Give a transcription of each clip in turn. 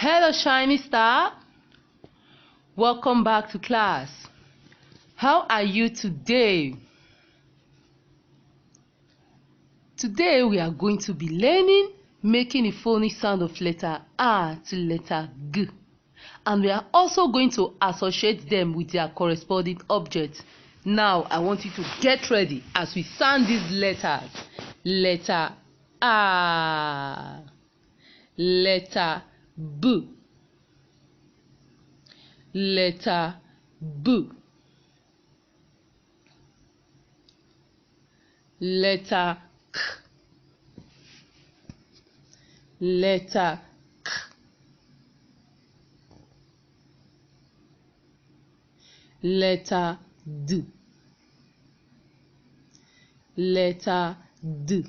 Hello, shiny star. Welcome back to class. How are you today? Today we are going to be learning making the phonic sound of letter R to letter G. And we are also going to associate them with their corresponding objects. Now I want you to get ready as we sound these letters. Letter R, letter B, letter B, letter K, letter K, letter D, letter D,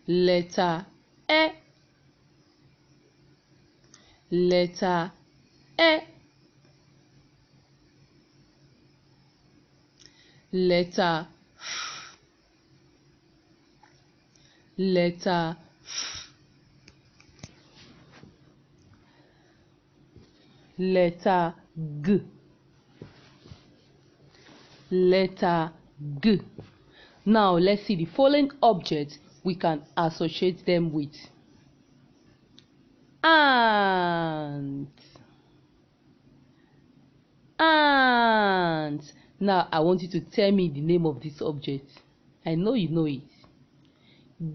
letter E, letter E, letter F, letter F, letter G, letter G. Now let's see the following objects we can associate them with. Ant, ant. Now I want you to tell me the name of this object. I know you know it.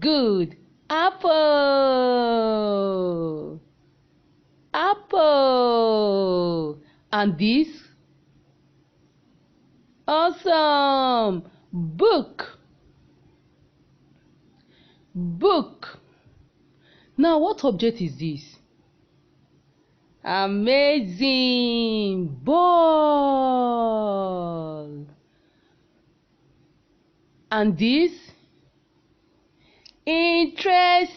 Good. Apple, apple. And this? Awesome. Book, book. Now what object is this? Amazing. Ball. And this? Interesting.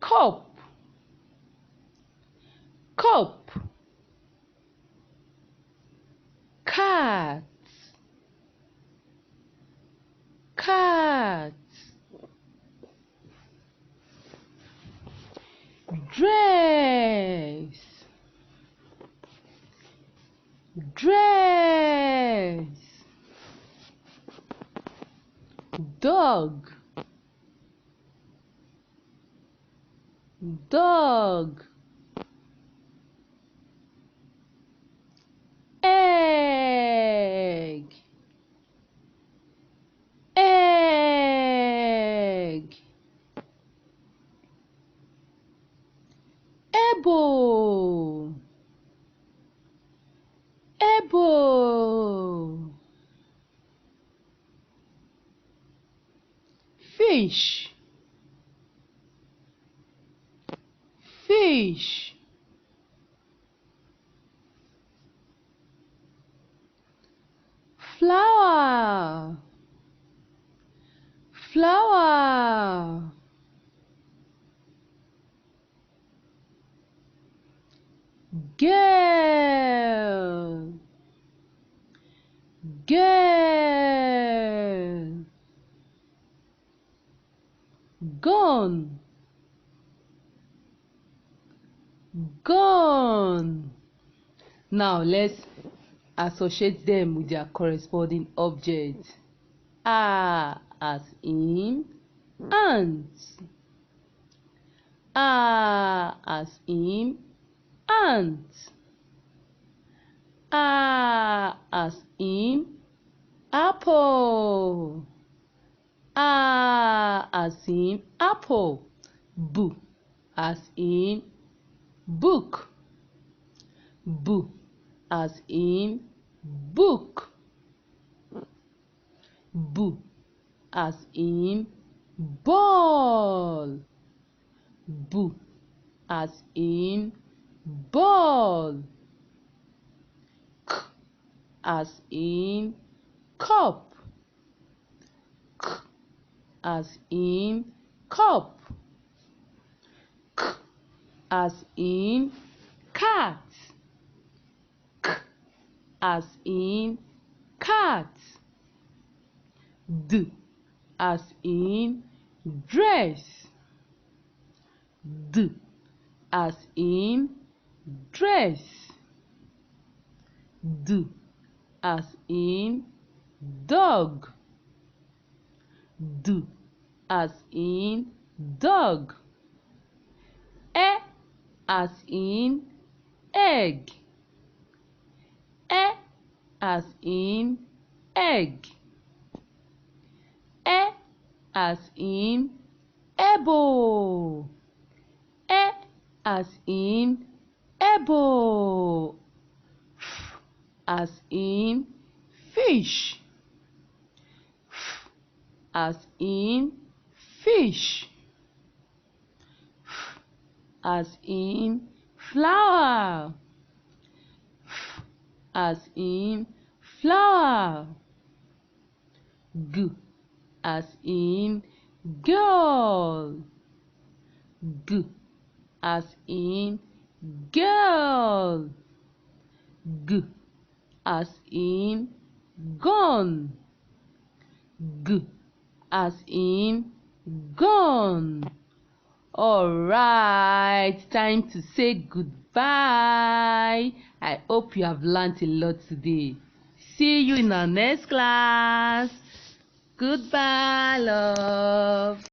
Cup, cup. Cat, cat. Dress, dress. Dog, dog. Egg, egg. Apple, apple. Fish, fish. Flower, flower. Girl, girl. Gone, gone. Now let's associate them with their corresponding objects. A as in ant, A as in ant, A as in apple, A as in apple. B as in book, B as in book, B as in ball, B as in ball. K as in cup, K as in cup. K as in cat, K as in cat. D as in dress. D as in dress. D as in dog. D as in dog. E as in egg. E as in egg. E as in ebo. E as in ebo. F as in fish. F as in fish. F as in flower. F as in flower. G as in girl. G as in girl. G as in gun. G as in gun. Alright, time to say goodbye. I hope you have learned a lot today. See you in our next class. Goodbye, love.